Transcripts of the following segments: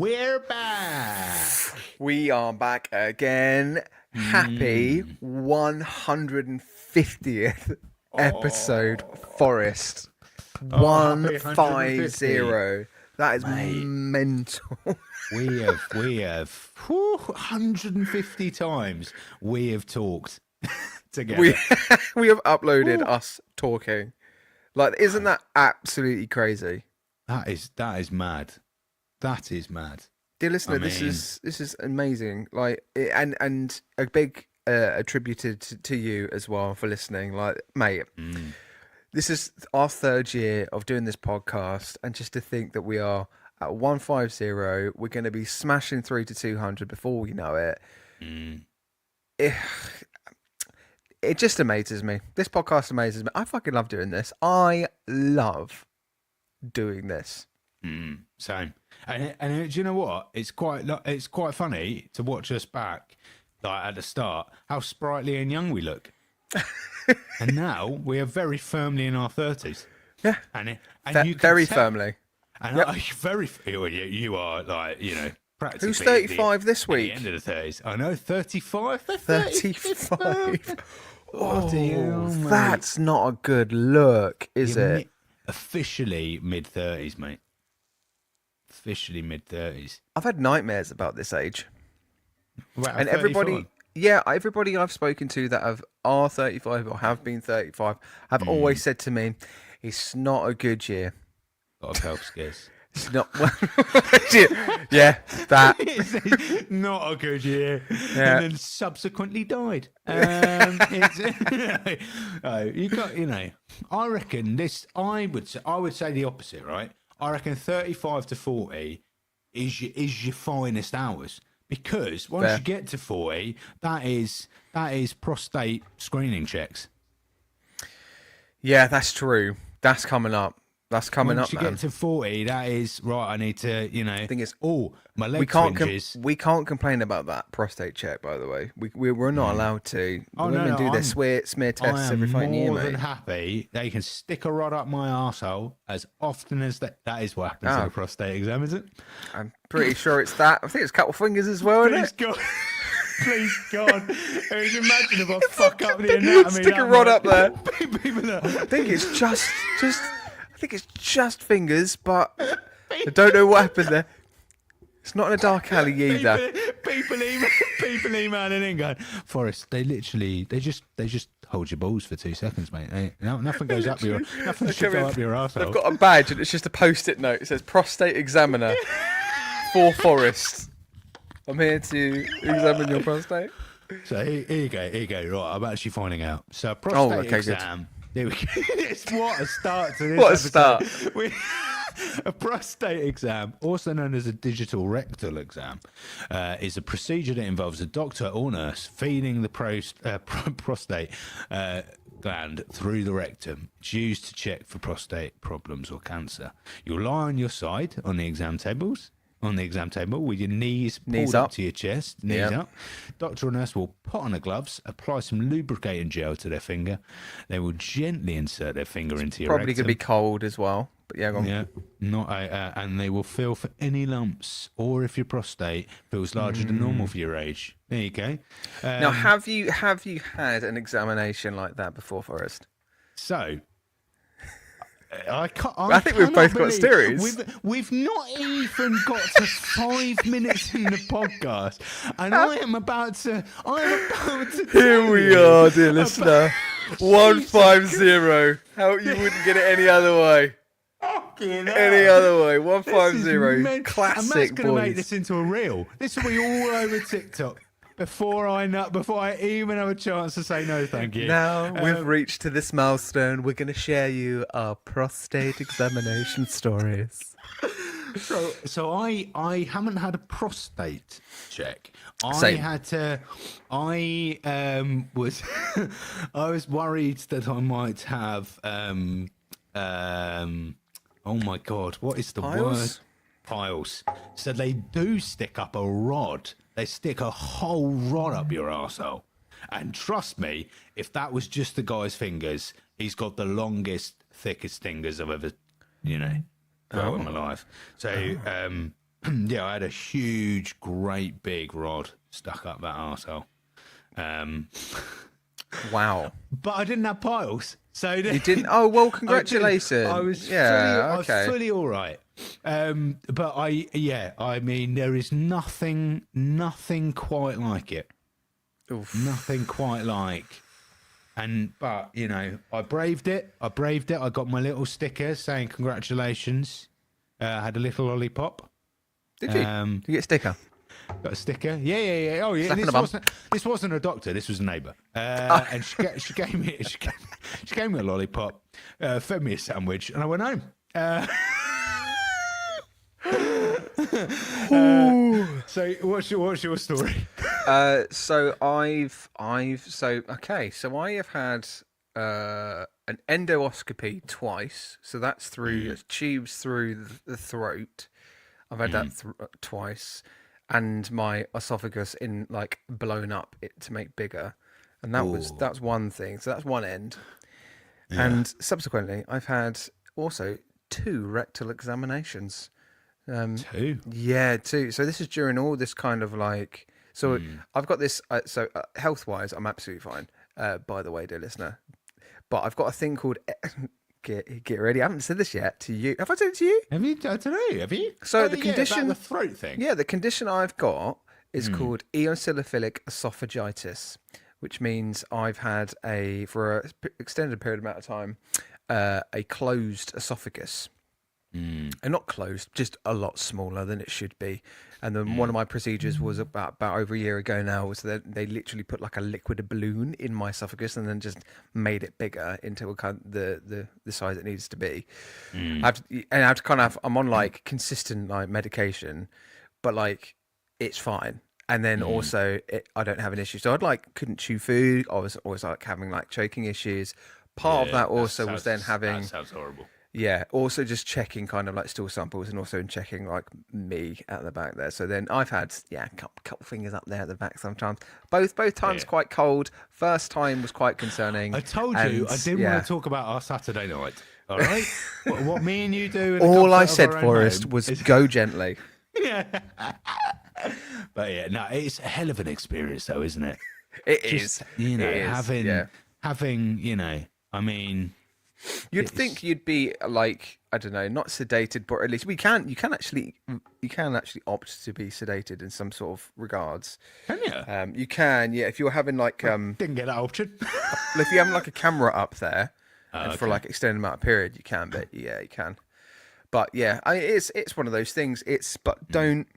We're back. We are back again. Happy 150th episode, Forrest. 150. That is mental. We have 150 times we have talked together. We have uploaded us talking. Like, isn't that absolutely crazy? That is mad. That is mad. Dear listener, this is amazing. Like, and a big attributed to you as well for listening. Like, mate, this is our third year of doing this podcast, and just to think that we are at 150, we're going to be smashing through to 200 before we know it. It just amazes me. This podcast amazes me. I fucking love doing this. I love doing this. Same. And do you know what? It's quite funny to watch us back, like at the start, how sprightly and young we look. And now we are very firmly in our 30s. Yeah. And you can very tell, firmly. And you are, like, you know, practically. Who's 35 this week? At the end of the 30s. I know, 35. 35. Oh, that's not a good look, is it? Officially mid-30s, mate. Officially mid-30s. I've had nightmares about this age. Well, and everybody I've spoken to that are 35 or have been 35 have always said to me, it's not a good year. Got a health scares. It's not. Yeah, that. It's not a good year. Yeah. And then subsequently died. You got, you know, I reckon this. I would say the opposite, right? I reckon 35 to 40 is your finest hours, because once you get to 40, that is prostate screening checks. Yeah, that's true. That's coming up. That's coming Once up, you man. get to 40, that is right. I need to, you know. The thing is, my leg we can't twinges. can't complain about that prostate check. By the way, we're not allowed to. Women do their smear tests every fucking year, mate. I'm more than happy they can stick a rod up my arsehole as often as that is what happens in a prostate exam, is it? I'm pretty sure it's that. I think it's a couple fingers as well, isn't it? God. Please God. Imagine if I fuck up the anatomy. Stick a rod up there. People I think it's just fingers, but I don't know what happened there. It's not in a dark alley either. People emailing in going, Forrest, they just hold your balls for 2 seconds, mate. Nothing goes up your nothing should go up your arsehole. They've got a badge and it's just a post-it note. It says prostate examiner for Forrest. I'm here to examine your prostate. So here you go. Right, I'm actually finding out. So prostate exam. Good. There we go. What a start to this. What a episode. start. A prostate exam, also known as a digital rectal exam, is a procedure that involves a doctor or nurse feeding the prostate gland through the rectum. It's used to check for prostate problems or cancer. You'll lie on your side on the exam table with your knees pulled up to your chest, knees up. Doctor or nurse will put on the gloves, apply some lubricating gel to their finger. They will gently insert their finger into your rectum. Probably going to be cold as well, but yeah, go on. Yeah, and they will feel for any lumps, or if your prostate feels larger than normal for your age. There you go. Now, have you had an examination like that before, Forrest? So, I think we've both got steroids. We've not even got to 5 minutes in the podcast, and I am about to. Here we are, dear listener. 150. How you wouldn't get it any other way? Any other way? 150. Classic, going to make boys. this into a reel. This will be all over TikTok. Before I even have a chance to say no, thank you. Now we've reached to this milestone. We're going to share you our prostate examination stories. So I haven't had a prostate check. Same. I was I was worried that I might have oh my God, what is the word? Piles. So they do stick up a rod. They stick a whole rod up your arsehole. And trust me, if that was just the guy's fingers, he's got the longest, thickest fingers I've ever, got in my life. So, yeah, I had a huge, great big rod stuck up that arsehole. Wow. But I didn't have piles. So You didn't? Oh, well, congratulations. I was yeah, okay. fully all right. But I mean, there is nothing quite like it. Oof. Nothing quite like. But you know, I braved it. I got my little sticker saying congratulations. Had a little lollipop. Did you? Did you get a sticker? Got a sticker. Yeah. Oh yeah. This wasn't a doctor. This was a neighbour. And she gave me a lollipop, fed me a sandwich, and I went home. So what's your story? So I have had an endoscopy twice. So that's through tubes through the throat. I've had that twice, and my esophagus blown up to make bigger, and that's one thing. So that's one end. Yeah. And subsequently, I've had also 2 rectal examinations. 2? Yeah, 2. So this is during all this kind of So I've got this. Health-wise, I'm absolutely fine. By the way, dear listener, but I've got a thing called. Get ready. I haven't said this yet to you. Have I said it to you? Have you? I don't know. Have you? So the condition, about the throat thing. Yeah, the condition I've got is called eosinophilic esophagitis, which means I've had for an extended period amount of time, a closed esophagus. And not closed, just a lot smaller than it should be. And then one of my procedures was about over a year ago now, was that they literally put like a liquid balloon in my esophagus and then just made it bigger into a kind of the size it needs to be. I'm on consistent consistent but it's fine. And then also I don't have an issue. So couldn't chew food. I was always having choking issues. Part of that also was then having. That sounds horrible. Yeah, also just checking kind of stool samples and also checking me at the back there. So then I've had a couple fingers up there at the back sometimes. Both times quite cold. First time was quite concerning. I told you I didn't want to talk about our Saturday night. All right, what me and you do. All I said, Forrest, was go gently. Yeah, but no, it's a hell of an experience, though, isn't it? It is. You know, having I mean. You'd think you'd be I don't know, not sedated, but at least you can actually opt to be sedated in some sort of regards. Can you? You can, yeah. If you're having didn't get that option. If you have a camera up there, and for extended amount of period, you can. But yeah, you can. But yeah, it's one of those things. Don't.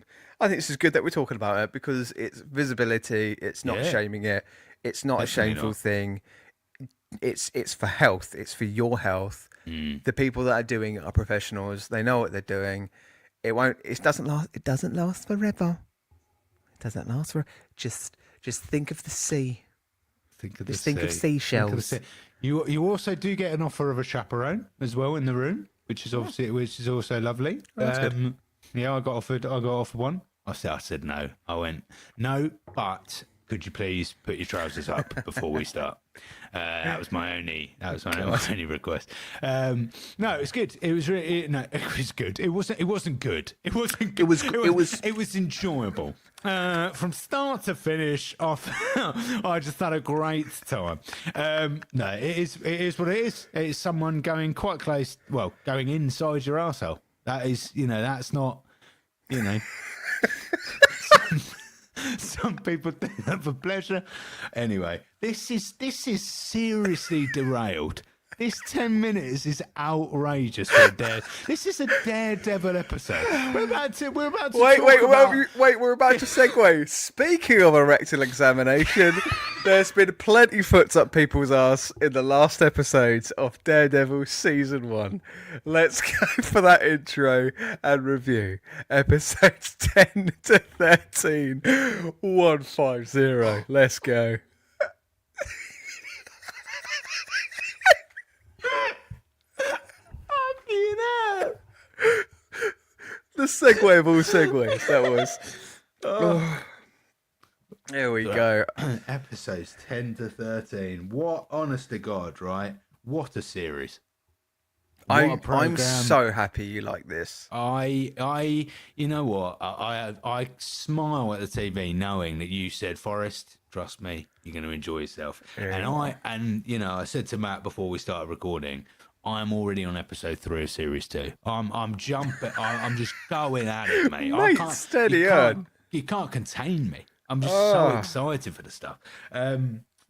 I think this is good that we're talking about it because it's visibility. It's not shaming it. It's not Definitely a shameful thing. It's for health. It's for your health. The people that are doing it are professionals. They know what they're doing. It doesn't last. It doesn't last forever. It doesn't last for. Just think of the sea. Think of seashells. You also do get an offer of a chaperone as well in the room, which is also lovely. That's good. Yeah, I got offered one. I said no. I went no, but could you please put your trousers up before we start? That was my only request. No, it's good. It was really it was good. It wasn't good. It was enjoyable. From start to finish off. I just had a great time. No, it is what it is. It's someone going quite close, going inside your arsehole. That is, that's not, some people do that for pleasure. Anyway, this is seriously derailed. This 10 minutes is outrageous for a This is a Daredevil episode. We're about to We're about to segue. Speaking of a rectal examination, there's been plenty foot up people's arse in the last episodes of Daredevil season 1. Let's go for that intro and review. Episodes 10 to 13. 150. Let's go. The segue of all segues, that was. Oh. Here we go. Episodes 10 to 13. What, honest to God, right? What a series. What a I'm program! so happy you like this. You know what? I smile at the TV knowing that you said, Forrest, trust me, you're going to enjoy yourself. And I said to Matt before we started recording, I'm already on episode 3 of series 2. I'm jumping. I'm just going at it, mate. I Mate, can't. steady on. You can't contain me. I'm just so excited for the stuff.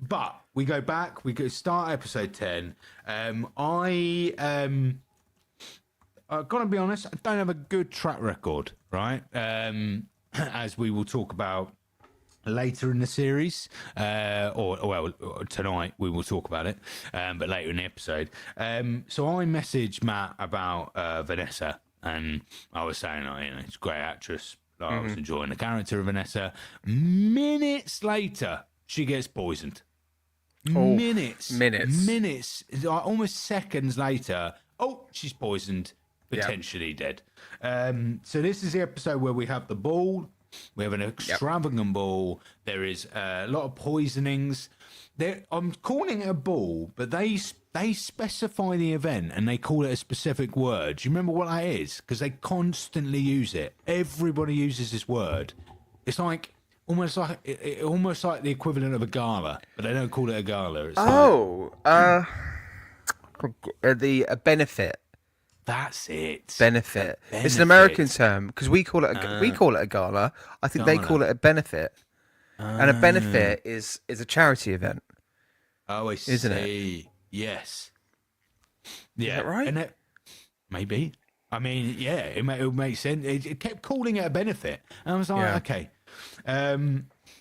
But we go back. We go start episode 10. I've got to be honest, I don't have a good track record, right? As we will talk about later in the series, or tonight we will talk about it, but later in the episode. So I messaged Matt about Vanessa, and I was saying, she's a great actress. I was enjoying the character of Vanessa. Minutes later, she gets poisoned. Minutes, almost seconds later. Oh, she's poisoned. Potentially dead. So this is the episode where we have the ball. We have an extravagant ball. There is a lot of poisonings. I'm calling it a ball, but they specify the event and they call it a specific word. Do you remember what that is? Because they constantly use it. Everybody uses this word. It's like almost like the equivalent of a gala, but they don't call it a gala. It's a benefit. That's it. Benefit. It's an American term because we call it a gala. I think they call it a benefit. And a benefit is a charity event. Oh, I see. Isn't it? Yes. Yeah. Is that right? And maybe. I mean, yeah, it makes sense. It kept calling it a benefit, and I was like, okay.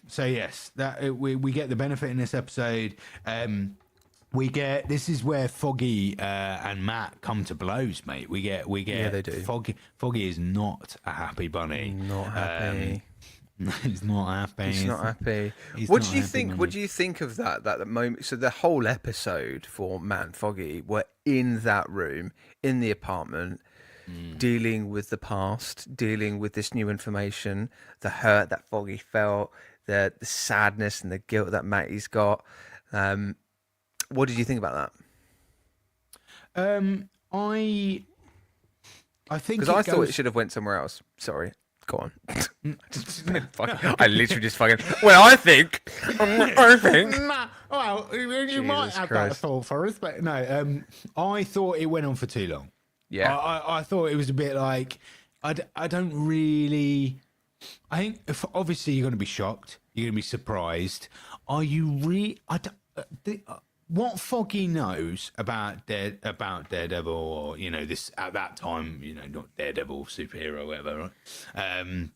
So yes, that we get the benefit in this episode. This is where Foggy and Matt come to blows, mate. We get yeah, they do. Foggy is not a happy bunny. Not happy. He's not happy. He's not happy. What do you think? What do you think of that moment? So the whole episode for Matt and Foggy were in that room, in the apartment, dealing with the past, dealing with this new information, the hurt that Foggy felt, the sadness and the guilt that Matty's got. What did you think about that? I think because I thought it should have went somewhere else. Sorry, go on. I literally just fucking. Well, I think. Well, you might have that thought for us, but no. I thought it went on for too long. Yeah, I thought it was a bit like I don't really. I think obviously you're going to be shocked. You're going to be surprised. Are you what Foggy knows about Daredevil, or this at that time, not Daredevil, superhero, whatever. Right?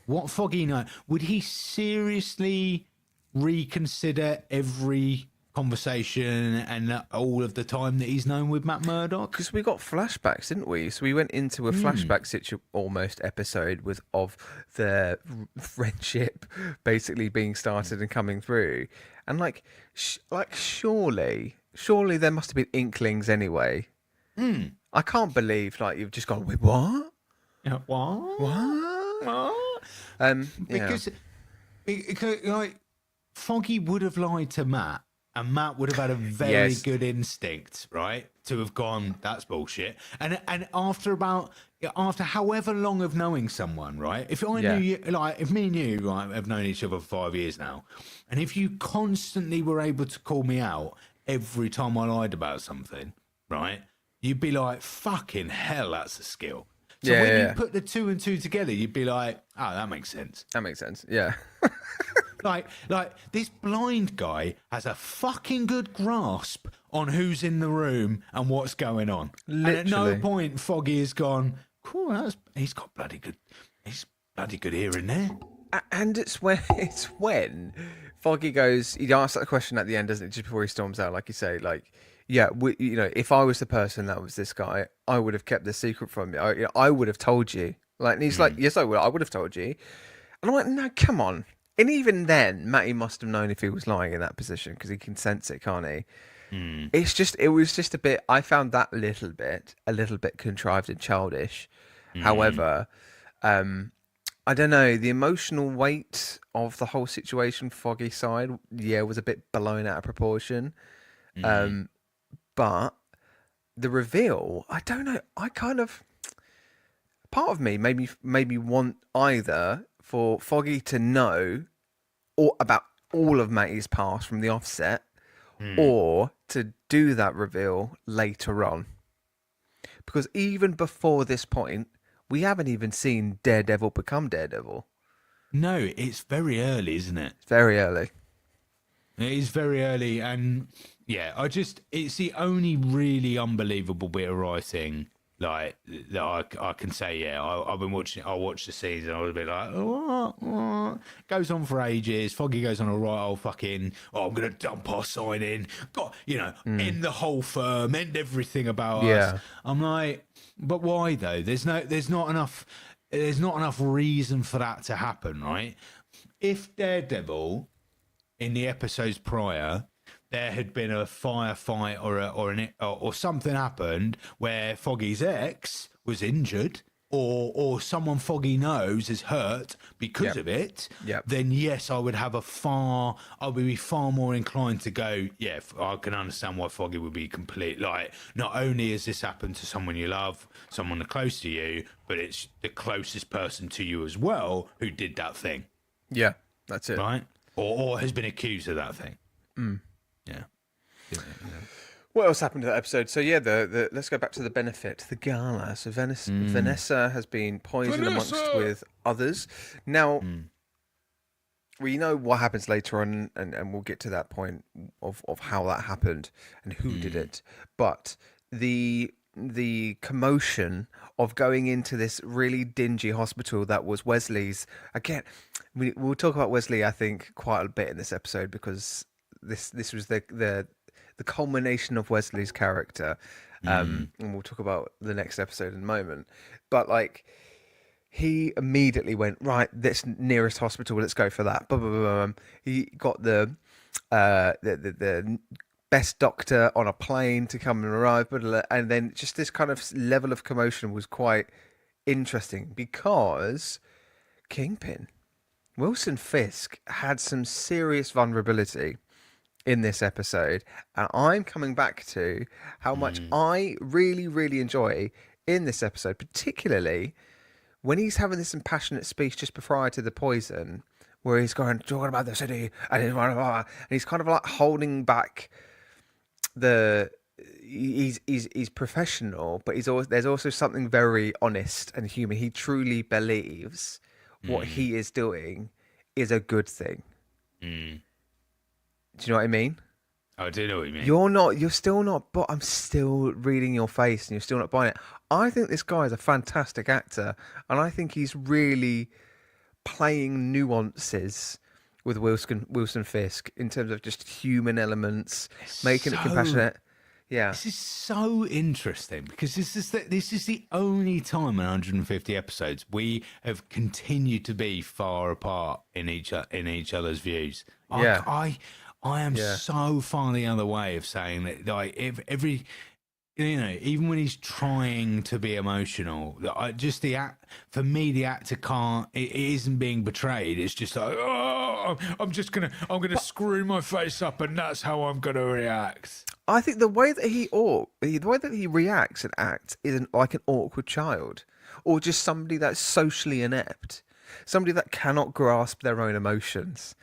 What Foggy knows? Would he seriously reconsider every conversation and all of the time that he's known with Matt Murdock? Because we got flashbacks, didn't we? So we went into a flashback almost episode of the friendship basically being started and coming through, and surely there must have been inklings anyway. I can't believe you've just gone, wait, what? What? Because Foggy would have lied to Matt. And Matt would have had a very good instinct, right, to have gone, that's bullshit. And after however long of knowing someone, right? If I knew you, if me and you, right, have known each other for 5 years now, and if you constantly were able to call me out every time I lied about something, right, you'd be like, fucking hell, that's a skill. So when you put the 2 and 2 together, you'd be like, oh, that makes sense. That makes sense, yeah. Like this blind guy has a fucking good grasp on who's in the room and what's going on. Literally. And at no point Foggy has gone, cool, he's got bloody good hearing there. And it's when Foggy goes, he asks that question at the end, doesn't it, just before he storms out, like you say, if I was the person that was this guy, I would have kept the secret from you. I would have told you. And he's like, yes, I would. I would have told you. And I'm like, no, come on. And even then, Matty must have known if he was lying in that position because he can sense it, can't he? It was just a bit. I found that a little bit contrived and childish. However, I don't know, the emotional weight of the whole situation, Foggy's side, was a bit blown out of proportion. But the reveal, I don't know. I kind of, part of me maybe want either for Foggy to know all about all of Matty's past from the offset, or to do that reveal later on. Because even before this point, we haven't even seen Daredevil become Daredevil. No, it's very early, isn't it? It's very early. It is very early, and yeah, it's the only really unbelievable bit of writing like that I can say. Yeah, I've been watching. I watched the season. I was a bit like, what? Goes on for ages. Foggy goes on a right old fucking. Oh, I'm gonna dump our sign in. Got end the whole firm, end everything about us. I'm like, but why though? There's not enough. There's not enough reason for that to happen, right? If Daredevil in the episodes prior, there had been a firefight or something happened where Foggy's ex was injured, or someone Foggy knows is hurt because of it, then yes, I would be far more inclined to go, yeah, I can understand why Foggy would be complete. Like, not only has this happened to someone you love, someone close to you, but it's the closest person to you as well who did that thing. Yeah, that's it. Right? Or has been accused of that thing. Yeah. What else happened to that episode? So yeah, the let's go back to the benefit, the gala. So Vanessa has been poisoned amongst with others. Now, we know what happens later on, and we'll get to that point of how that happened and who did it. But the commotion of going into this really dingy hospital that was Wesley's. Again, we'll talk about Wesley, I think, quite a bit in this episode, because this was the culmination of Wesley's character, and we'll talk about the next episode in a moment. But like, he immediately went, right, this nearest hospital, let's go for that. Blah, blah, blah, blah. He got the best doctor on a plane to come and arrive, and then just this kind of level of commotion was quite interesting, because Kingpin, Wilson Fisk, had some serious vulnerability in this episode, and I'm coming back to how much I really, really enjoy in this episode, particularly when he's having this impassionate speech just prior to the poison, where he's talking about the city, and he's kind of like holding back he's professional, but there's also something very honest and human. He truly believes what he is doing is a good thing. Do you know what I mean? I do know what you mean. You're still not, but I'm still reading your face and you're still not buying it. I think this guy is a fantastic actor, and I think he's really playing nuances with Wilson Fisk in terms of just human elements, making it compassionate. Yeah, this is so interesting, because this is the only time in 150 episodes we have continued to be far apart in each other's views. Yeah, I am so far the other way of saying that, like, if every, even when he's trying to be emotional, for me, the actor can't, it isn't being betrayed. It's just like, oh, I'm gonna screw my face up, and that's how I'm gonna react. I think the way that he reacts and acts isn't like an awkward child, or just somebody that's socially inept, somebody that cannot grasp their own emotions.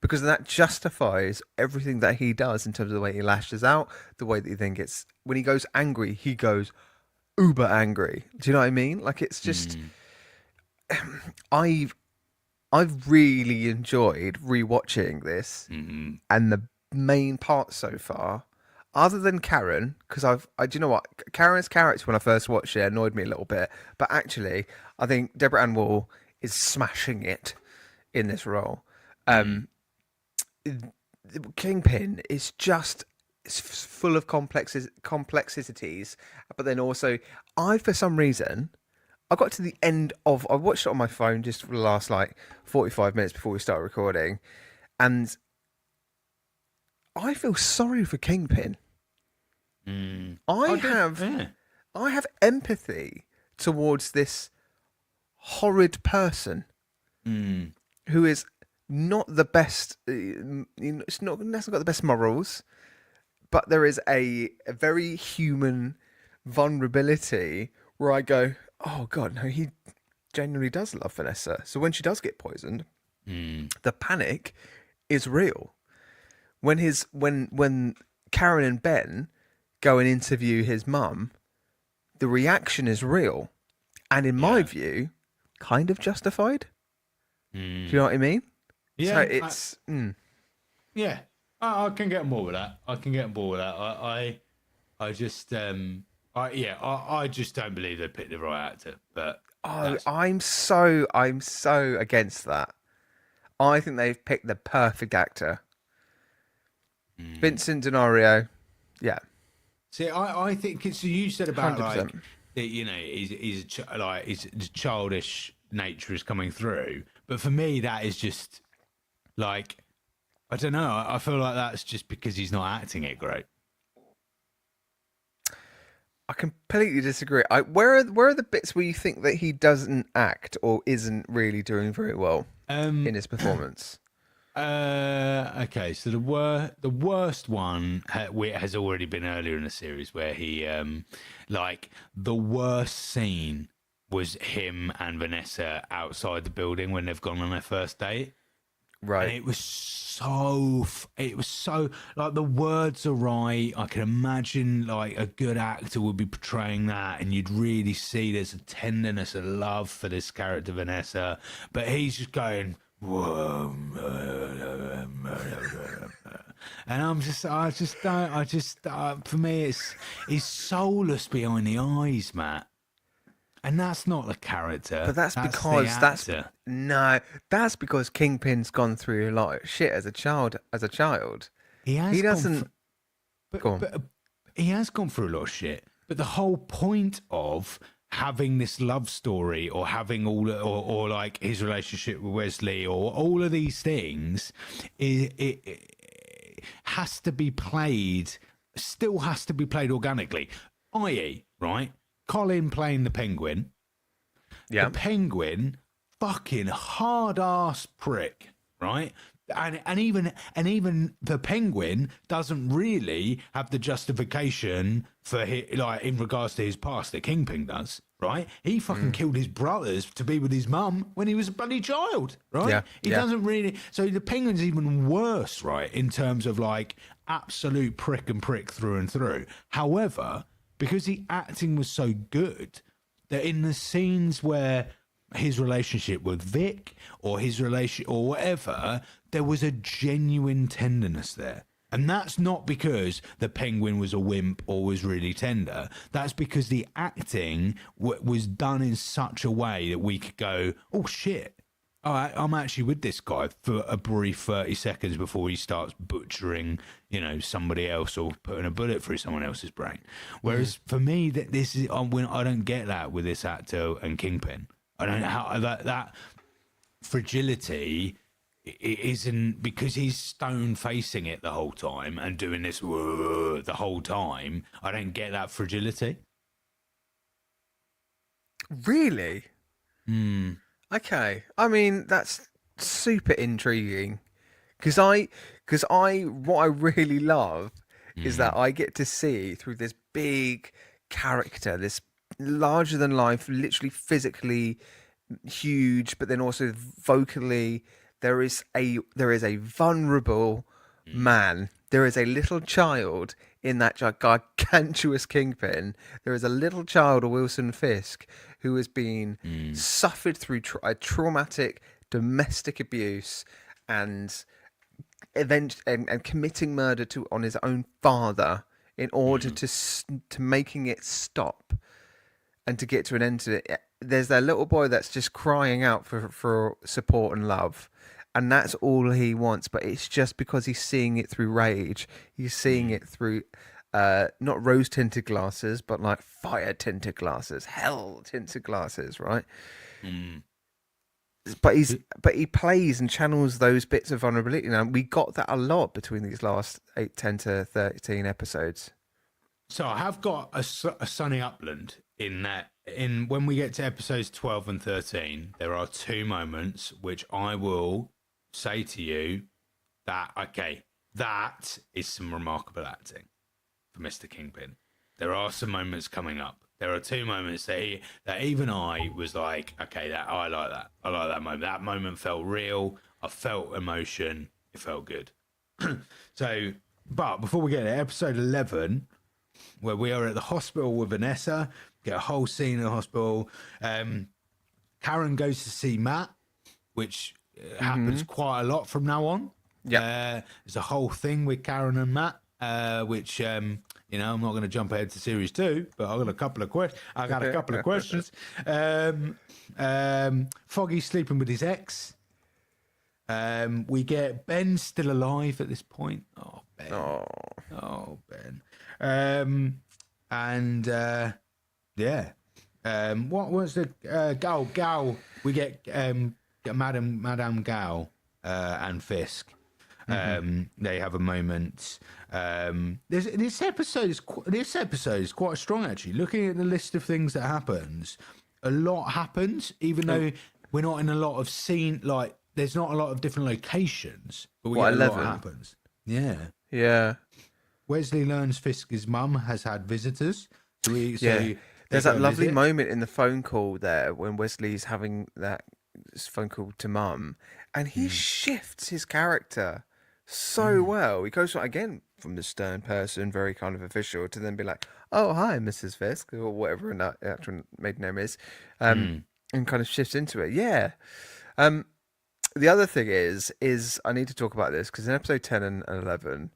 Because that justifies everything that he does in terms of the way he lashes out, the way that he then gets, when he goes angry, he goes uber angry. Do you know what I mean? Like, it's just, I've really enjoyed rewatching this, and the main part so far, other than Karen, because do you know what? Karen's character when I first watched it annoyed me a little bit, but actually, I think Deborah Ann Woll is smashing it in this role. Kingpin is just full of complexities, but then also, for some reason, I got to the end of, I watched it on my phone just for the last 45 minutes before we start recording, and I feel sorry for Kingpin. I have empathy towards this horrid person who is not the best. It's not got the best morals, but there is a very human vulnerability where I go, oh God, no, he genuinely does love Vanessa. So when she does get poisoned, the panic is real. When Karen and Ben go and interview his mum, the reaction is real, and in my view, kind of justified. Do you know what I mean? Yeah, So it's yeah. I can get on board with that. I can get on board with that. I just I just don't believe they picked the right actor. But I'm so against that. I think they've picked the perfect actor. Vincent D'Onofrio, yeah. See, I think it's you said about 100%. like that, you know, his childish nature is coming through. But for me, that is just like, I don't know. I feel like that's just because he's not acting it great. I completely disagree. Where are the bits where you think that he doesn't act or isn't really doing very well in his performance? Okay, so the worst one has already been earlier in the series where he like the worst scene was him and Vanessa outside the building when they've gone on their first date. Right. And it was so like the words are right. I can imagine like a good actor would be portraying that, and you'd really see there's a tenderness, a love for this character Vanessa, but he's just going, whoa, and for me, he's soulless behind the eyes, Matt. And that's not the character. But that's because that's because Kingpin's gone through a lot of shit as a child. He doesn't. But he has gone through a lot of shit. But the whole point of having this love story, or having or like his relationship with Wesley, or all of these things, it has to be played. Still has to be played organically. I.e., right? Colin playing the Penguin. Yeah. The Penguin, fucking hard ass prick, right? And even the Penguin doesn't really have the justification for like in regards to his past that Kingpin does, right? He fucking killed his brothers to be with his mum when he was a bloody child, right? Yeah. He doesn't really. So the Penguin's even worse, right, in terms of like absolute prick through and through. However, because the acting was so good that in the scenes where his relationship with Vic or his relation or whatever, there was a genuine tenderness there. And that's not because the Penguin was a wimp or was really tender. That's because the acting was done in such a way that we could go, oh shit, all right, I'm actually with this guy for a brief 30 seconds before he starts butchering, you know, somebody else or putting a bullet through someone else's brain. Whereas for me, this is I don't get that with this actor and Kingpin. I don't know how that fragility isn't, because he's stone facing it the whole time and doing this the whole time. I don't get that fragility. Really? Okay. I mean, that's super intriguing because what I really love is that I get to see through this big character, this larger than life, literally physically huge, but then also vocally there is a vulnerable man. There is a little child in that gargantuous Kingpin. There is a little child, Wilson Fisk, who has been suffered through a traumatic domestic abuse and committing murder on his own father in order to making it stop and to get to an end to it. There's that little boy that's just crying out for support and love. And that's all he wants, but it's just because he's seeing it through rage. He's seeing it through not rose-tinted glasses, but like fire-tinted glasses, hell-tinted glasses, right? But he plays and channels those bits of vulnerability. Now, we got that a lot between these last 8, 10 to 13 episodes. So I have got a sunny upland in that. When we get to episodes 12 and 13, there are two moments which I will say to you that, okay, that is some remarkable acting for Mr. Kingpin. There are some moments coming up. There are two moments that even I was like, okay, that I like that. I like that moment. That moment felt real. I felt emotion. It felt good. So, but before we get to episode 11, where we are at the hospital with Vanessa, get a whole scene in the hospital. Karen goes to see Matt, which happens quite a lot from now on. Yeah. There's a whole thing with Karen and Matt, which I'm not going to jump ahead to series 2, but I got a couple of questions. Foggy sleeping with his ex. We get Ben still alive at this point. Oh, Ben. Oh, Ben. What was the Gal? We get Madame Gal and Fisk. They have a moment. This episode is quite strong, actually. Looking at the list of things that happens, a lot happens, even though we're not in a lot of scene. Like, there's not a lot of different locations, but we get a lot happens. Yeah. Wesley learns Fisk's mum has had visitors. There's that lovely moment in the phone call there when Wesley's having that phone call to mum, and he shifts his character so well. He goes again from the stern person, very kind of official, to then be like, "Oh, hi, Mrs. Fisk," or whatever her actual maiden name is, and kind of shifts into it. Yeah. The other thing is I need to talk about this because in episode 10 and 11,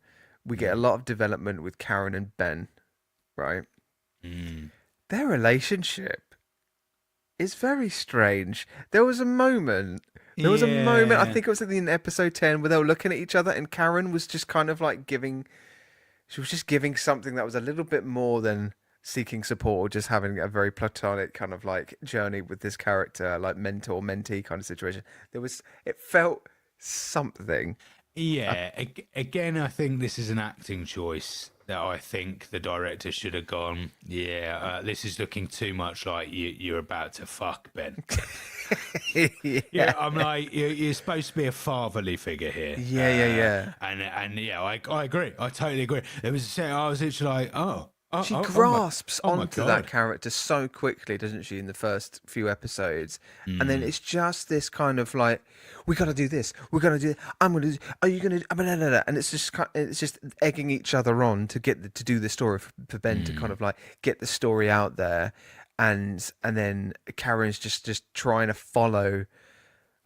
we get a lot of development with Karen and Ben, right? Their relationship is very strange. There was a moment, I think it was in episode 10, where they were looking at each other and Karen was just kind of like giving something that was a little bit more than seeking support or just having a very platonic kind of like journey with this character, like mentor-mentee kind of situation. It felt something. Yeah, again, I think this is an acting choice that I think the director should have gone, this is looking too much like you're about to fuck, Ben. Yeah, I'm like, you're supposed to be a fatherly figure here. Yeah. And yeah, I agree. I totally agree. There was I was literally like, she grasps onto that character so quickly, doesn't she, in the first few episodes? And then it's just this kind of like, we got to do this. We're going to do it. I'm going to do Are you going to... And it's just egging each other on to do the story for Ben to kind of like get the story out there. And then Karen's just trying to follow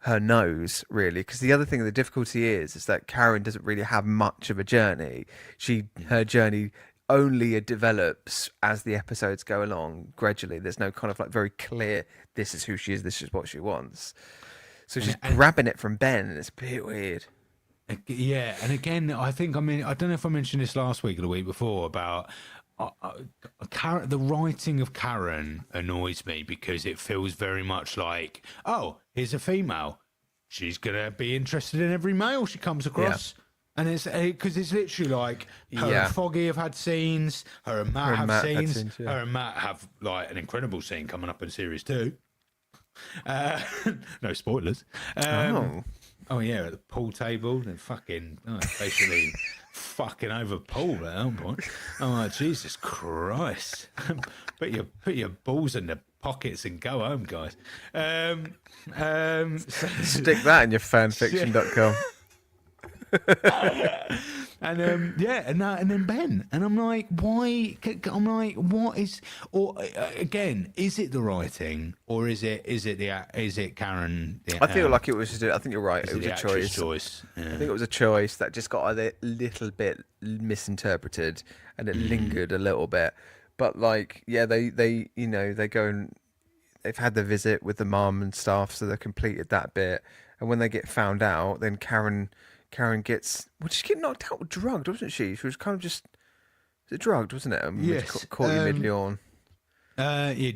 her nose, really. Because the other thing, the difficulty is that Karen doesn't really have much of a journey. Her journey only develops as the episodes go along gradually. There's no kind of like very clear, this is who she is, this is what she wants. So she's grabbing it from Ben, and it's a bit weird. Yeah, and again, I don't know if I mentioned this last week or the week before about the writing of Karen annoys me because it feels very much like, oh, here's a female. She's going to be interested in every male she comes across. Yeah. And it's because it's literally like her and Foggy have had scenes, her and Matt have scenes, her and Matt have like an incredible scene coming up in series 2. No spoilers. Oh yeah, at the pool table and basically fucking over Paul at that point. Oh my Jesus Christ! put your balls in the pockets and go home, guys. Stick that in your fanfiction.com. And then Ben, and I'm like, why? I'm like, what is? Or again, is it the writing, or is it Karen? I feel like it was. I think you're right. It was a choice. Yeah. I think it was a choice that just got a little bit misinterpreted, and it lingered a little bit. But like, yeah, they go and they've had the visit with the mum and stuff, so they completed that bit. And when they get found out, then Karen gets... Well, did she get knocked out or drugged, wasn't she? She was kind of just... Was it drugged, wasn't it? Yes. Caught you mid-yawn. You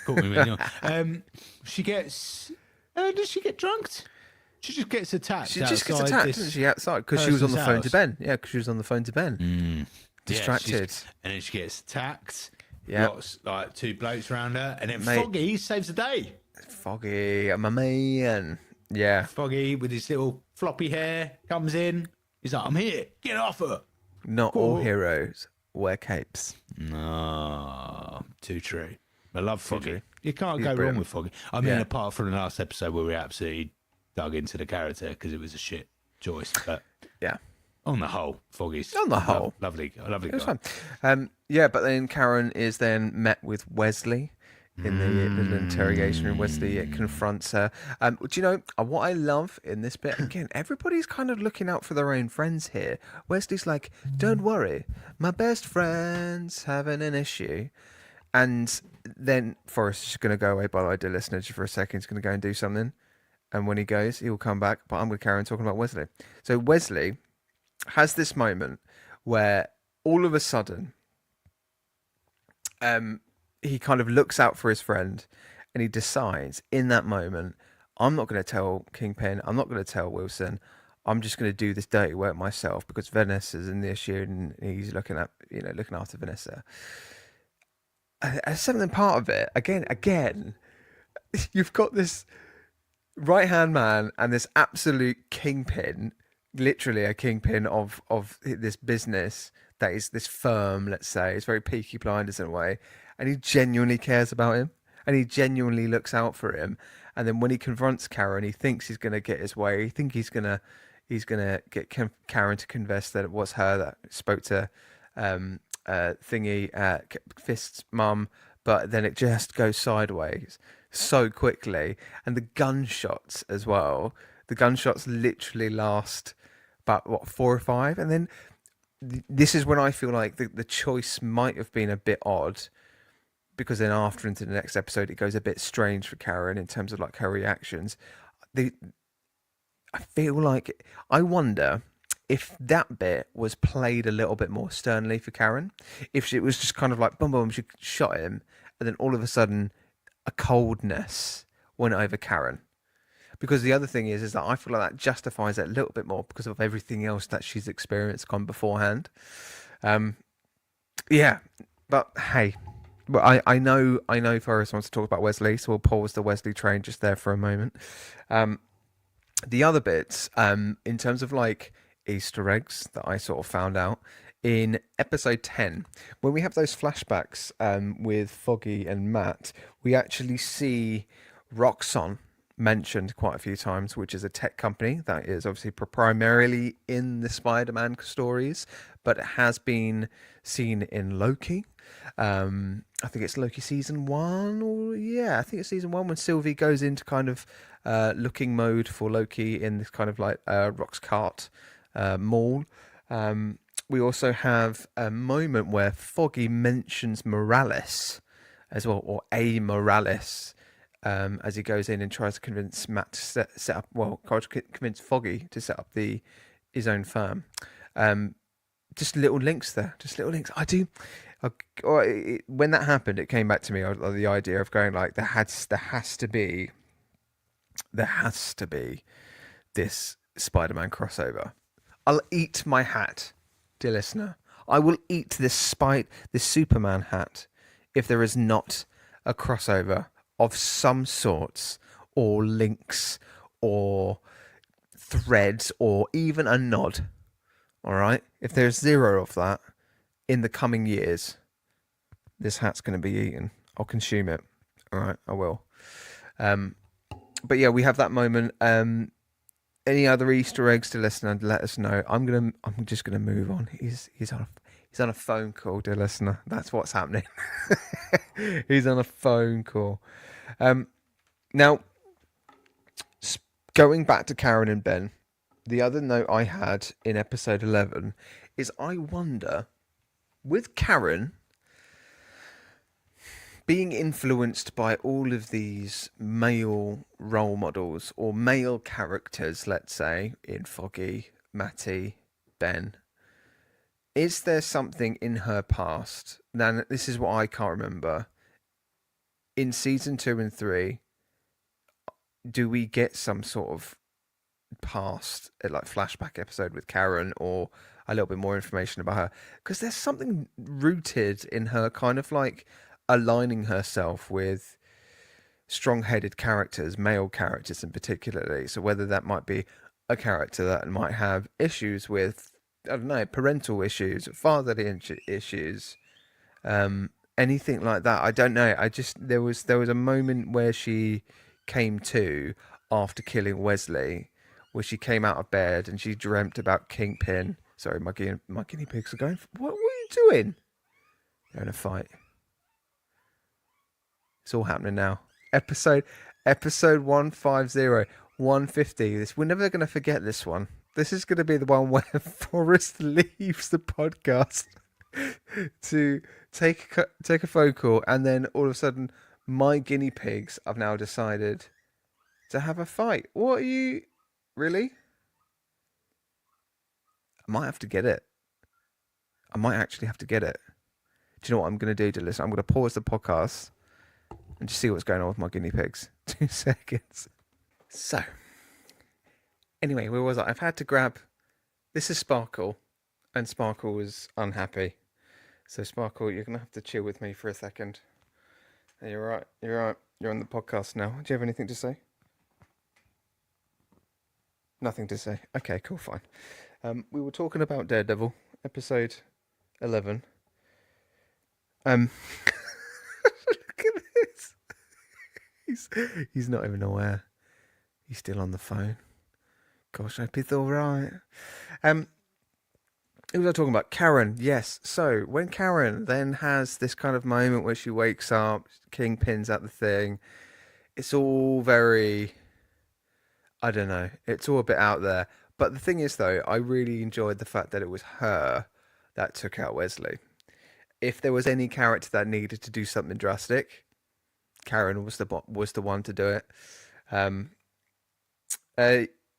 caught me mid-yawn. She gets... does she get drugged? She just gets attacked. She just gets attacked, doesn't she, outside? Because she was on the phone to Ben. Yeah, because she was on the phone to Ben. Distracted. And then she gets attacked. Yeah. Lots, like 2 blokes around her. And then Foggy saves the day. Foggy, my man. Yeah. Foggy with his little floppy hair comes in. He's like, I'm here. Get off her. Not all heroes wear capes. No, too true. I love Foggy. true. You can't He's go wrong brilliant. with Foggy. I mean, Yeah. apart from the last episode where we absolutely dug into the character because it was a shit choice. But Yeah. on the whole, Foggy's On the whole. lovely It was guy. fun. Yeah, but then Karen is then met with Wesley in the little interrogation room. Wesley confronts her. Do you know what I love in this bit? Again, everybody's kind of looking out for their own friends here. Wesley's like, "Don't worry, my best friend's having an issue," and then Forrest is going to go away. By the way, dear listener, just for a second, he's going to go and do something, and when he goes, he will come back. But I'm going to carry on talking about Wesley. So Wesley has this moment where all of a sudden, he kind of looks out for his friend, and he decides in that moment, I'm not going to tell Kingpin, I'm not going to tell Wilson, I'm just going to do this dirty work myself because Vanessa's in the issue and he's looking after Vanessa. As something part of it, again, you've got this right hand man and this absolute kingpin, literally a kingpin of this business that is this firm, let's say. It's very Peaky Blinders in a way, and he genuinely cares about him and he genuinely looks out for him. And then when he confronts Karen, he thinks he's going to get his way. He thinks he's going to get Karen to confess that it was her that spoke to Fist's mum, but then it just goes sideways so quickly. And the gunshots as well. The gunshots literally last about 4 or 5, and then this is when I feel like the choice might have been a bit odd, because then after into the next episode it goes a bit strange for Karen in terms of like her reactions. I feel like, I wonder if that bit was played a little bit more sternly for Karen, if it was just kind of like boom boom, she shot him, and then all of a sudden a coldness went over Karen. Because the other thing is that I feel like that justifies it a little bit more because of everything else that she's experienced gone beforehand. Yeah, but hey, but I know Forrest wants to talk about Wesley, so we'll pause the Wesley train just there for a moment. The other bits, in terms of like Easter eggs that I sort of found out in episode 10, when we have those flashbacks with Foggy and Matt, we actually see Roxxon mentioned quite a few times, which is a tech company that is obviously primarily in the Spider-Man stories, but it has been seen in Loki. I think it's Loki season 1, I think it's season 1 when Sylvie goes into kind of looking mode for Loki in this kind of like Roxcart mall. We also have a moment where Foggy mentions Morales as well, or a Morales, as he goes in and tries to convince Matt to set up, tries to convince Foggy to set up his own firm. Just little links there, just little links. When that happened, it came back to me, the idea of going like, there has to be this Spider-Man crossover. I'll eat my hat, dear listener. I will eat this Superman hat if there is not a crossover of some sorts, or links, or threads, or even a nod. All right? If there's zero of that in the coming years, this hat's going to be eaten. I'll consume it. All right, I will. But yeah, we have that moment. Any other Easter eggs to listen and let us know. I'm just gonna move on. He's on a phone call, dear listener. That's what's happening. He's on a phone call. Now, going back to Karen and Ben, the other note I had in episode 11 is, I wonder, with Karen being influenced by all of these male role models or male characters, let's say, in Foggy, Matty, Ben, is there something in her past? Now, this is what I can't remember. In season 2 and 3, do we get some sort of past, like flashback episode with Karen, or a little bit more information about her? Because there's something rooted in her kind of like aligning herself with strong-headed characters, male characters in particularly. So whether that might be a character that might have issues with I don't know, parental issues, fatherly issues, anything like that. I don't know. I just there was a moment where she came to after killing Wesley, where she came out of bed and she dreamt about Kingpin. Sorry, my guinea pigs are going. What are you doing? They're in a fight. It's all happening now. Episode 150, 150. We're never going to forget this one. This is going to be the one where Forrest leaves the podcast to take a phone call, and then all of a sudden, my guinea pigs have now decided to have a fight. What are you... Really? I might have to get it. I might actually have to get it. Do you know what I'm going to do to listen? I'm going to pause the podcast and just see what's going on with my guinea pigs. 2 seconds. So, anyway, where was I? I've had to grab... This is Sparkle, and Sparkle was unhappy. So, Sparkle, you're going to have to chill with me for a second. You're right. You're on the podcast now. Do you have anything to say? Nothing to say. Okay, cool, fine. We were talking about Daredevil, episode 11. Look at this. He's not even aware. He's still on the phone. Gosh, I hope he's all right. Who was I talking about? Karen, yes. So when Karen then has this kind of moment where she wakes up, Kingpin's at the thing, it's all very, I don't know, it's all a bit out there. But the thing is, though, I really enjoyed the fact that it was her that took out Wesley. If there was any character that needed to do something drastic, Karen was the one to do it.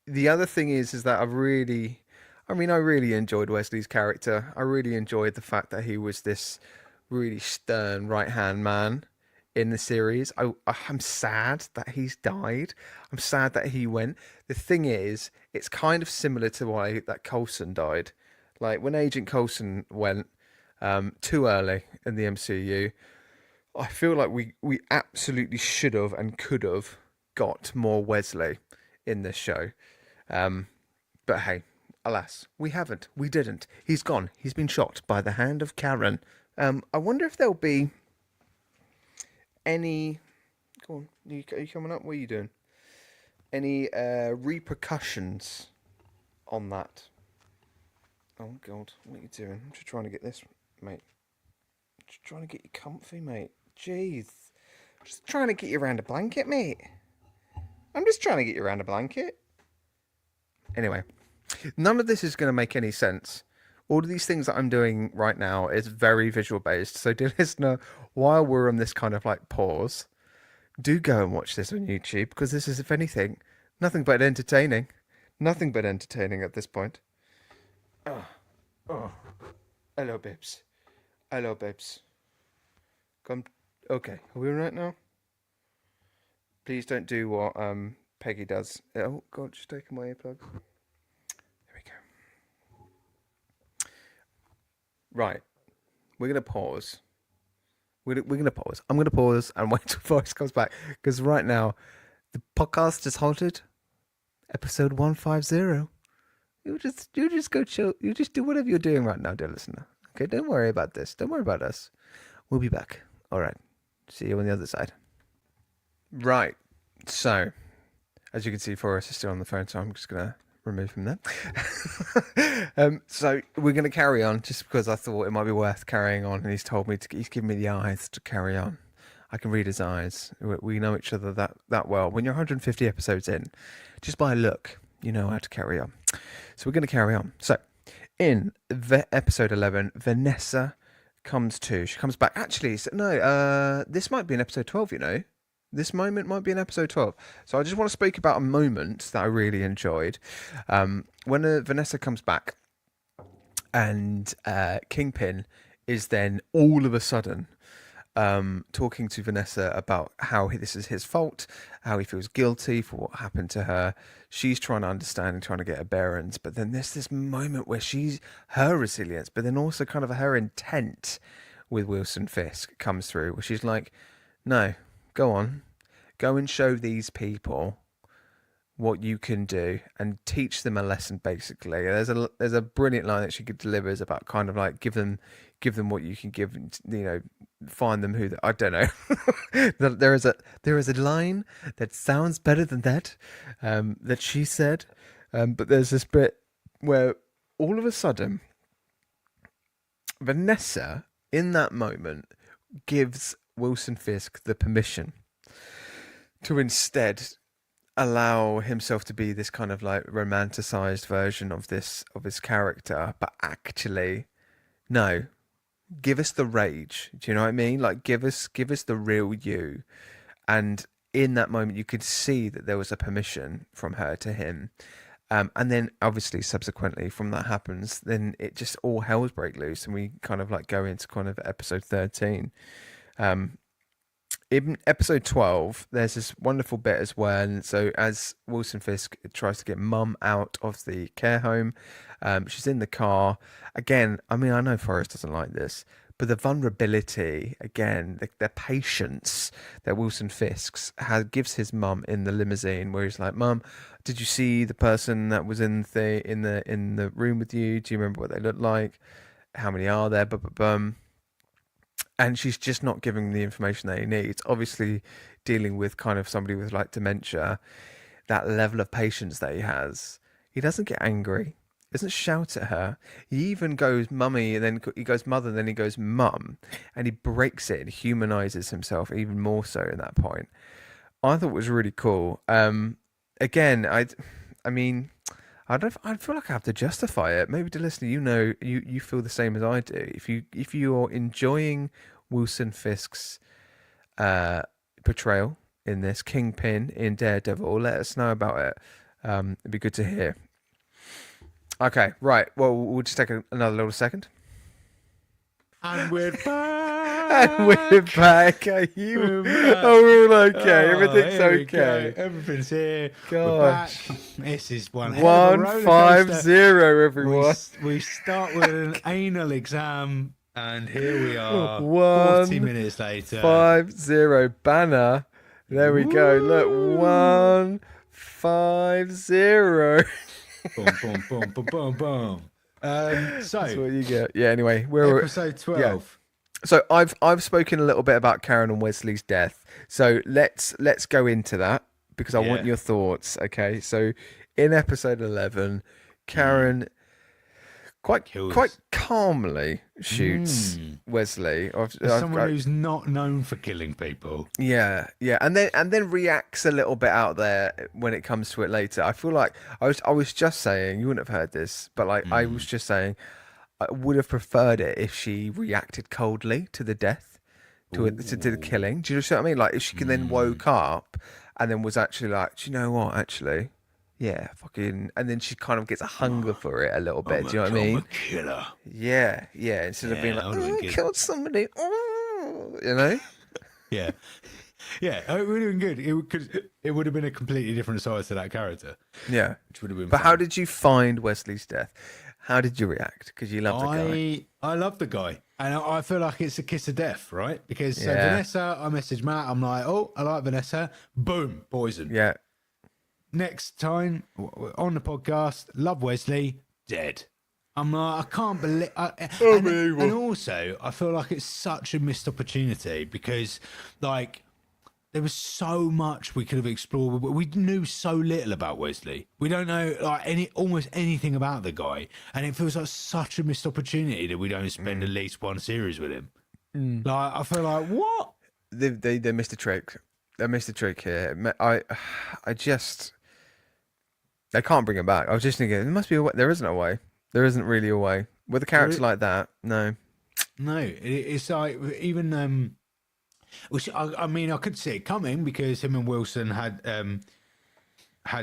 The other thing is that I really enjoyed Wesley's character. I really enjoyed the fact that he was this really stern right-hand man in the series. I'm sad that he's died. I'm sad that he went. The thing is, it's kind of similar to why that Coulson died. Like when Agent Coulson went too early in the MCU, I feel like we absolutely should have and could have got more Wesley in this show. But hey, alas, we haven't. We didn't. He's gone. He's been shot by the hand of Karen. I wonder if there'll be any... Go on, are you coming up? What are you doing? Any repercussions on that? Oh, God, what are you doing? I'm just trying to get this, mate. Just trying to get you comfy, mate. Jeez. Just trying to get you around a blanket, mate. I'm just trying to get you around a blanket. Anyway, none of this is going to make any sense. All of these things that I'm doing right now is very visual based. So, dear listener, while we're on this kind of like pause, do go and watch this on YouTube, because this is, if anything, nothing but entertaining. Nothing but entertaining at this point. Oh. Hello, babes. Hello, babes. Come. Okay, are we all right now? Please don't do what Peggy does. Oh, God, she's taking my earplugs. There we go. Right. We're going to pause. We're going to pause. I'm going to pause and wait till Forrest comes back. Because right now, the podcast is halted. Episode 150. You just go chill. You just do whatever you're doing right now, dear listener. Okay, don't worry about this. Don't worry about us. We'll be back. All right. See you on the other side. Right. So, as you can see, Forrest is still on the phone, so I'm just going to remove him there. So we're going to carry on just because I thought it might be worth carrying on, and he's given me the eyes to carry on. I can read his eyes. We know each other that well. When you're 150 episodes in, just by a look, you know how to carry on. So we're going to carry on. So in episode 11, Vanessa comes to. She comes back. Actually, no, this might be in episode 12, you know. This moment might be in episode 12. So I just want to speak about a moment that I really enjoyed. When Vanessa comes back and Kingpin is then all of a sudden talking to Vanessa about how this is his fault, how he feels guilty for what happened to her. She's trying to understand and trying to get her bearings. But then there's this moment where her resilience, but then also kind of her intent with Wilson Fisk comes through, where she's like, no, go on, go and show these people what you can do and teach them a lesson. Basically, there's a brilliant line that she delivers about kind of like give them what you can give. Find them I don't know. there is a line that sounds better than that that she said, but there's this bit where all of a sudden Vanessa in that moment gives Wilson Fisk the permission to instead allow himself to be this kind of like romanticized version of his character, but actually, no, give us the rage. Do you know what I mean? Like, give us the real you. And in that moment, you could see that there was a permission from her to him. And then obviously subsequently from that happens, then it just all hell's break loose. And we kind of like go into kind of episode 13. In episode 12, there's this wonderful bit as well. And so as Wilson Fisk tries to get Mum out of the care home, she's in the car. Again, I mean, I know Forrest doesn't like this, but the vulnerability, again, the patience that Wilson Fisk gives his mum in the limousine, where he's like, "Mum, did you see the person that was in the room with you? Do you remember what they looked like? How many are there? Bum." And she's just not giving the information that he needs. Obviously, dealing with kind of somebody with like dementia, that level of patience that he has, he doesn't get angry. He doesn't shout at her. He even goes mummy, and then he goes mother, and then he goes mum, and he breaks it and humanizes himself even more so in that point. I thought it was really cool. Again, I mean, I feel like I have to justify it. Maybe to listener, you feel the same as I do. If you are enjoying Wilson Fisk's portrayal in this Kingpin in Daredevil, let us know about it. It'd be good to hear. Okay, right. Well, we'll just take another little second. And we're back. And we're back. Are you? Oh, we're all okay. Everything's okay. Everything's here. Gosh. We're back. This is one hell of a roller coaster. 150, everyone. We start with an anal exam, and here we are. 40 minutes later. 50 banner. There we go. Look, 150. Boom, boom, boom, boom, boom, boom. So that's what you get. Yeah. Anyway, we're episode 12. Yeah. So I've spoken a little bit about Karen and Wesley's death. So let's go into that because I want your thoughts. Okay. So in episode 11, Karen quite calmly shoots Wesley. Someone who's not known for killing people. Yeah, and then reacts a little bit out there when it comes to it later. I feel like I was just saying, you wouldn't have heard this, but like I was just saying, I would have preferred it if she reacted coldly to the death, to the killing. Do you know what I mean? Like if she can then woke up and then was actually like, do you know what? Actually, yeah, fucking, and then she kind of gets a hunger for it a little bit. Do you know what I mean? I'm a killer. Yeah. Instead of being like, I killed somebody. You know? Yeah, it would have been good. It would have been a completely different side to that character. Yeah, which would have been. But fun. How did you find Wesley's death? How did you react? Because you loved the guy. I love the guy, and I feel like it's a kiss of death, right? Because Vanessa, I messaged Matt. I'm like, oh, I like Vanessa. Boom, poison. Yeah. Next time on the podcast, love Wesley, dead. I'm like, I can't believe. And also, I feel like it's such a missed opportunity because, like, there was so much we could have explored. We knew so little about Wesley. We don't know like almost anything about the guy, and it feels like such a missed opportunity that we don't spend at least one series with him. Like, I feel like what they missed a trick. They missed a trick here. I just. They can't bring him back. I was just thinking, there must be a way. There isn't a way. There isn't really a way. With a character like that, no. No, it's like, even, which I mean, I could see it coming because him and Wilson had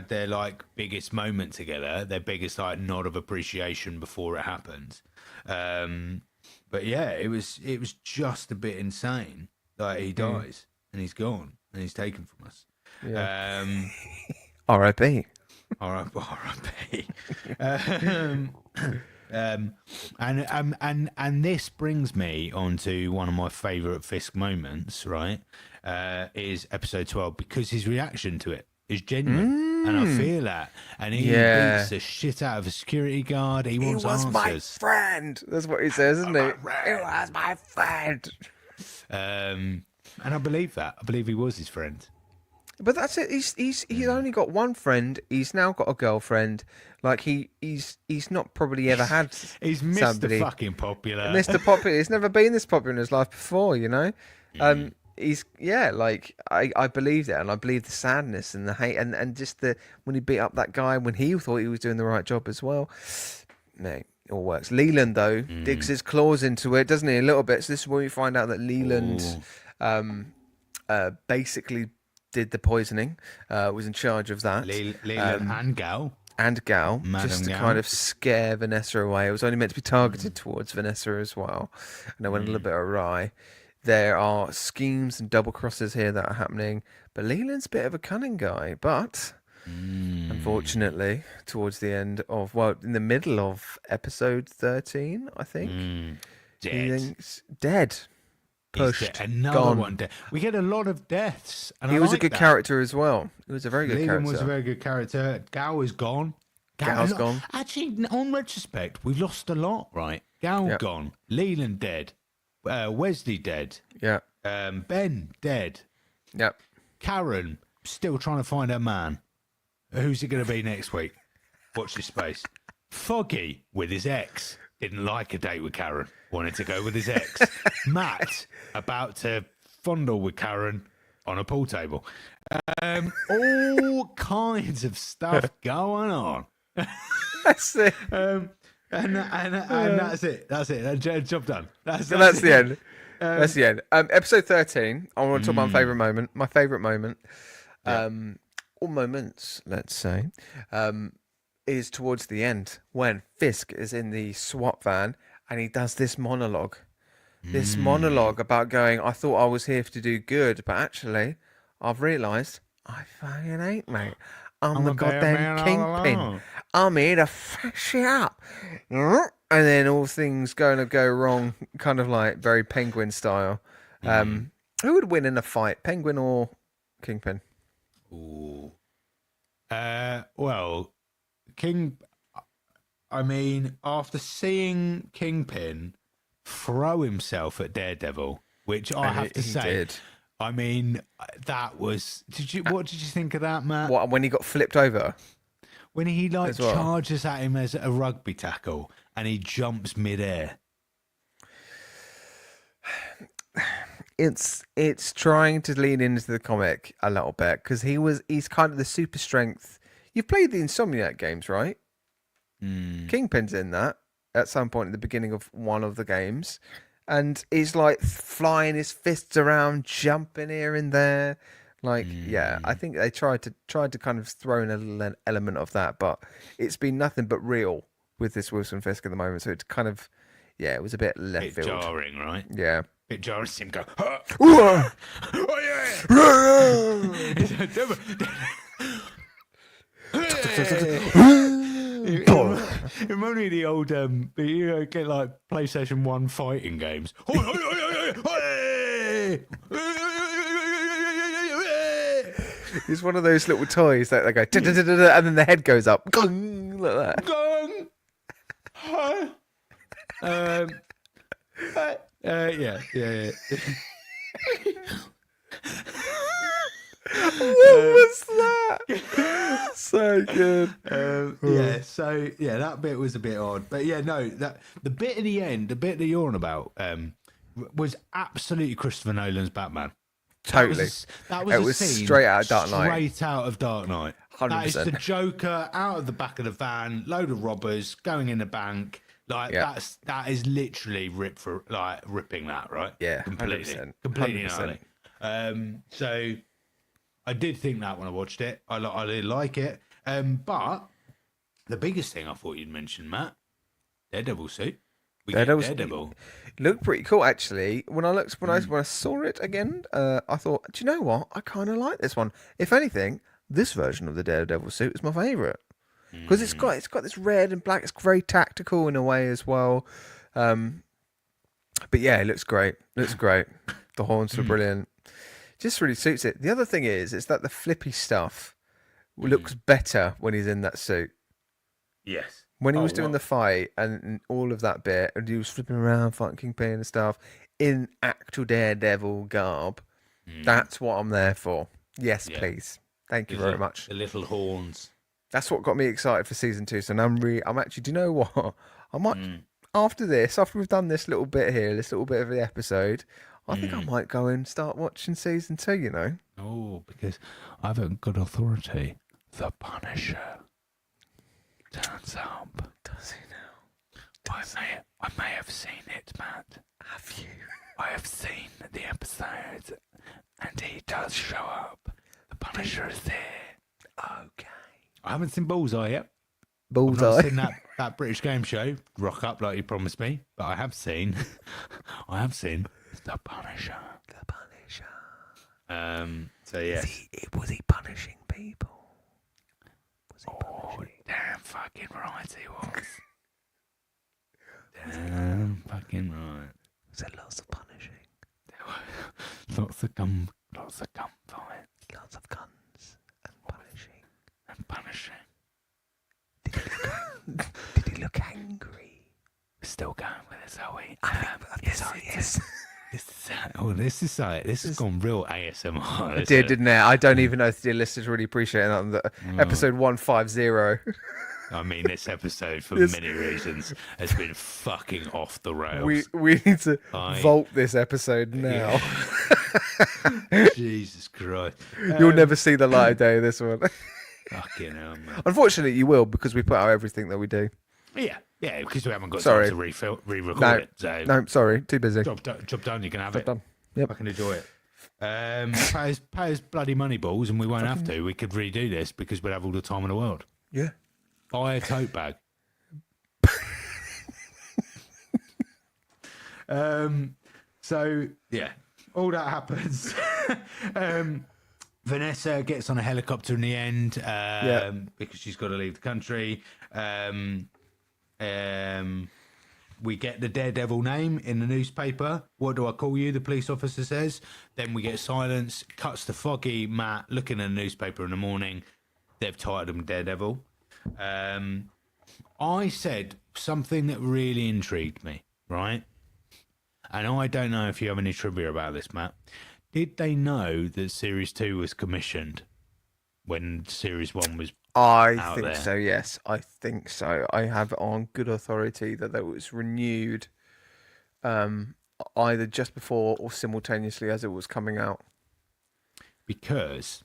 their, like, biggest moment together, their biggest, like, nod of appreciation before it happened. But yeah, it was just a bit insane. Like, he dies, and he's gone, and he's taken from us. Yeah. R.I.P. R.I.P. And this brings me on to one of my favourite Fisk moments, right? Is episode 12, because his reaction to it is genuine. And I feel that. And he beats the shit out of a security guard. He wants answers. My friend. That's what he says, isn't it? It was my friend. And I believe that. I believe he was his friend. But that's it. He's only got one friend. He's now got a girlfriend. Like he's not probably ever had. He's Mr. somebody. Fucking popular. Mr. Popular. He's never been this popular in his life before. You know. He's like I believe that, and I believe the sadness and the hate, and just the when he beat up that guy when he thought he was doing the right job as well. Mate, it all works. Leland though digs his claws into it, doesn't he? A little bit. So this is when we find out that Leland basically did the poisoning, was in charge of that. Leland and Gal. Just to kind of scare Vanessa away. It was only meant to be targeted towards Vanessa as well, and it went a little bit awry. There are schemes and double crosses here that are happening, but Leland's a bit of a cunning guy. But unfortunately, towards the end of in the middle of episode 13, I think, he's dead. Pushed, another gone. one dead. We get a lot of deaths, and he was a good character as well. He was a very good character. Leland was a very good character. Gal is gone. Gal's gone. Actually, on retrospect, we've lost a lot, right? Gal gone. Leland dead. Wesley dead. Yeah. Ben dead. Yep. Karen still trying to find her man. Who's it going to be next week? Watch this space. Foggy with his ex. Didn't like a date with Karen. Wanted to go with his ex. Matt about to fondle with Karen on a pool table. All kinds of stuff going on. That's it. And that's it. That's it. Job done. That's the end. That's the end. Episode 13. I want to talk about my favourite moment. My favourite moment, or moments, let's say, is towards the end when Fisk is in the SWAT van and he does this monologue. This monologue about going, I thought I was here to do good, but actually, I've realised I fucking ain't, mate. I'm the goddamn kingpin. I'm here to fuck you up. And then all things going to go wrong, kind of like very Penguin style. Who would win in a fight, Penguin or Kingpin? Ooh. Well, I mean, after seeing Kingpin throw himself at Daredevil, which I have to say, did. I mean, that was. What did you think of that, Matt? What, when he got flipped over? When he charges at him as a rugby tackle and he jumps midair. It's trying to lean into the comic a little bit because he's kind of the super strength. You've played the Insomniac games, right? Kingpin's in that at some point at the beginning of one of the games, and he's like flying his fists around, jumping here and there. Like, I think they tried to kind of throw in a little element of that, but it's been nothing but real with this Wilson Fisk at the moment. So it's kind of, it was a bit left field. Jarring, right? Yeah. Bit jarring to see him go, Oh It reminded me of the old, get like PlayStation 1 fighting games. It's one of those little toys that they go, and then the head goes up, gong, like that. Gong. Yeah. What was that? So good. That bit was a bit odd, but that the bit at the end, the bit that you're on about, was absolutely Christopher Nolan's Batman. Totally. That was straight out of Dark Knight. Straight out of Dark Knight. 100%. That is the Joker out of the back of the van, load of robbers going in the bank. Like that is literally ripping that, right? Yeah, completely 100%. Completely. So I did think that when I watched it, I did like it. But the biggest thing I thought you'd mention, Matt, Daredevil suit. Daredevil looked pretty cool actually. When I saw it again, I thought, do you know what? I kind of like this one. If anything, this version of the Daredevil suit is my favourite because it's got this red and black. It's very tactical in a way as well. But yeah, it looks great. The horns are brilliant. Just really suits it. The other thing is that the flippy stuff looks better when he's in that suit. Yes. When he was doing the fight and all of that bit, and he was flipping around, fighting Kingpin and stuff, in actual Daredevil garb, that's what I'm there for. Yes, please. Thank you very much. The little horns. That's what got me excited for season 2. So now I'm actually, do you know what? I might, after we've done this little bit here, this little bit of the episode, I think I might go and start watching season 2, you know? Oh, because I've a good authority. The Punisher turns up. Does he now? I may have seen it, Matt. Have you? I have seen the episode, and he does show up. The Punisher is there. Okay. I haven't seen Bullseye yet. Bullseye. I've not seen that British game show rock up like you promised me, but I have seen the Punisher. The Punisher. So yeah. Was he punishing people? Damn fucking right he was. Damn fucking right. Was there lots of punishing? There were lots of gun fights. Lots of guns and punishing. Did he look angry? We're still going with this, are we? Yes. This has gone real ASMR. It did, didn't it? I don't even know if the listeners really appreciate that. Episode 150. I mean, this episode, for many reasons, has been fucking off the rails. We need to vault this episode now. Jesus Christ. You'll never see the light of day, this one. Fucking hell, man. Unfortunately, you will, because we put out everything that we do. Yeah, because we haven't got time to re-record it. So no, sorry, too busy. Job done, you can have it. Done. Yep. I can enjoy it. Pay us bloody money balls and we won't have to. We could redo this because we'd have all the time in the world. Yeah. Buy a tote bag. So, yeah, all that happens. Vanessa gets on a helicopter in the end because she's got to leave the country. We get the Daredevil name in the newspaper. What do I call you? The police officer says. Then we get silence. Cuts to Foggy Matt looking at the newspaper in the morning. They've titled him Daredevil. I said something that really intrigued me, right? And I don't know if you have any trivia about this, Matt. Did they know that Series 2 was commissioned when Series 1 was I think so, yes. I think so. I have on good authority that it was renewed either just before or simultaneously as it was coming out. Because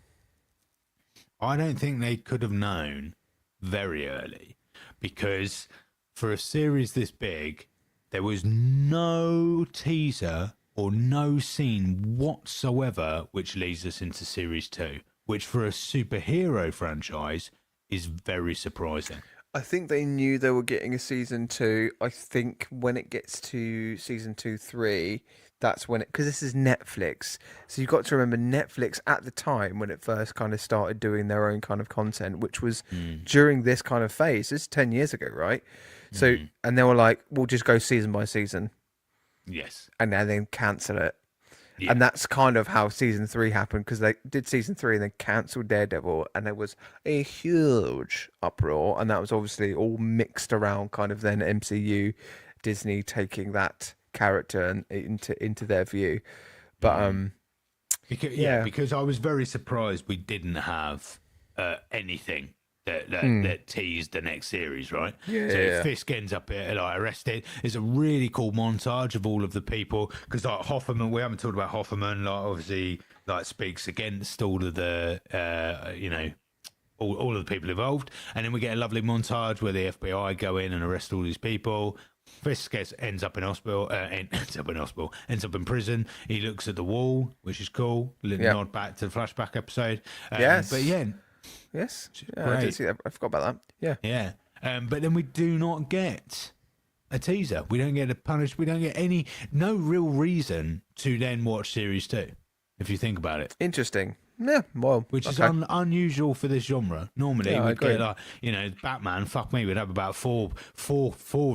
I don't think they could have known very early, because for a series this big, there was no teaser or no scene whatsoever which leads us into Series 2, which for a superhero franchise is very surprising. I think they knew they were getting a season 2. I think when it gets to season 2, 3, that's when it, because this is Netflix. So you've got to remember Netflix at the time when it first kind of started doing their own kind of content, which was during this kind of phase. This is 10 years ago, right? So, and they were like, we'll just go season by season. Yes. And then cancel it. Yeah. And that's kind of how season 3 happened, because they did season 3 and then cancelled Daredevil, and there was a huge uproar, and that was obviously all mixed around kind of then MCU, Disney taking that character and into their view. But because I was very surprised we didn't have anything that teased the next series, right? So Fisk ends up like arrested. It's a really cool montage of all of the people, because like Hoffman, we haven't talked about Hoffman, like obviously like speaks against all of the all of the people involved, and then we get a lovely montage where the FBI go in and arrest all these people. Fisk ends up in hospital, ends up in prison. He looks at the wall, which is cool. A little nod back to the flashback episode. Yes. But yeah. Yes. Yeah, I did see that. I forgot about that. Yeah. Yeah. But then we do not get a teaser. We don't get a punish. We don't get no real reason to then watch Series 2, if you think about it. Interesting. Yeah, well, which is unusual for this genre. Normally, we'd get like, Batman. Fuck me, we'd have about four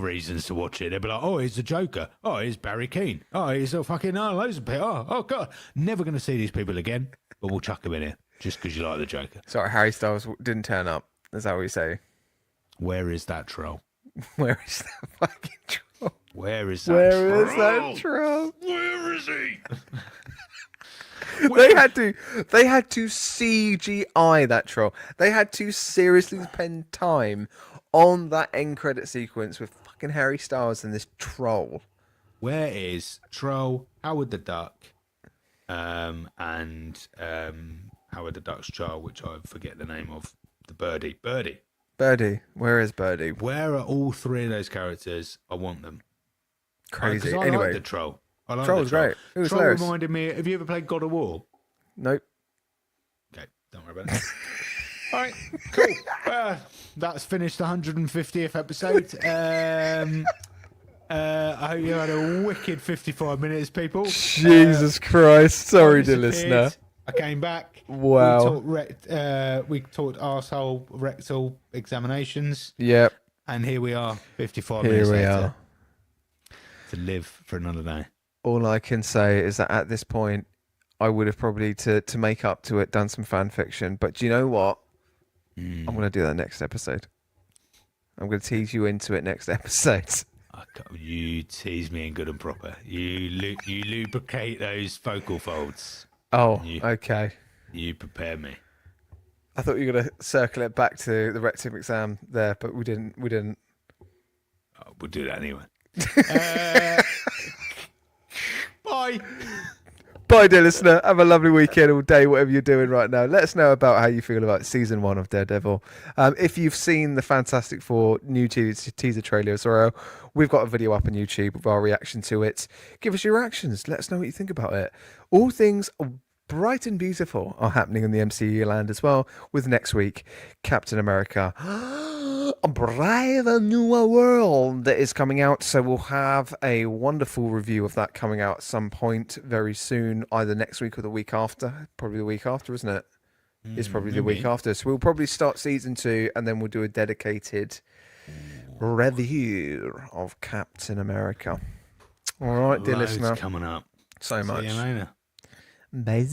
reasons to watch it. They'd be like, oh, he's the Joker. Oh, he's Barry Keane. Oh, he's a fucking loads of people. Oh God, never going to see these people again. But we'll chuck them in here. just because you like the Joker. Sorry, Harry Styles didn't turn up. Is that what you say? Where is that troll? Where is that fucking troll? Where is that Where troll? is that troll? Where is he? They had to CGI that troll. They had to seriously spend time on that end credit sequence with fucking Harry Styles and this troll. Where is Troll, Howard the Duck, and Howard the Duck's child, which I forget the name of, the Birdie. Birdie. Where is Birdie? Where are all three of those characters? I want them. Crazy. I Anyway, like the Troll. I like Troll was the Troll. great. It was Troll hilarious. reminded me. Have you ever played God of War? Nope. Okay, don't worry about it. All right, cool. That's finished the 150th episode. I hope you had a wicked 55 minutes, people. Jesus Christ. Sorry, dear listener. I came back. Wow. We talked arsehole rectal examinations. Yep. And here we are, 55 minutes Here we later. are. To live for another day. All I can say is that at this point, I would have probably, to make up to it, done some fan fiction. But do you know what? I'm going to do that next episode. I'm going to tease you into it next episode. You tease me in good and proper. You lubricate those vocal folds. Oh, okay. You prepare me. I thought you were going to circle it back to the rectum exam there, but we didn't. Oh, we'll do that anyway. Bye. Bye, dear listener. Have a lovely weekend all day, whatever you're doing right now. Let us know about how you feel about season 1 of Daredevil. If you've seen the Fantastic Four new teaser trailer as well, we've got a video up on YouTube of our reaction to it. Give us your reactions. Let us know what you think about it. All things bright and beautiful are happening in the MCU land as well, with next week Captain America A Brave New World that is coming out, so we'll have a wonderful review of that coming out at some point very soon, either next week or the week after. Probably the week after, isn't it? It's probably the week after, so we'll probably start season 2 and then we'll do a dedicated review of Captain America. All right, dear listener, coming up. so much. See you later. Bye.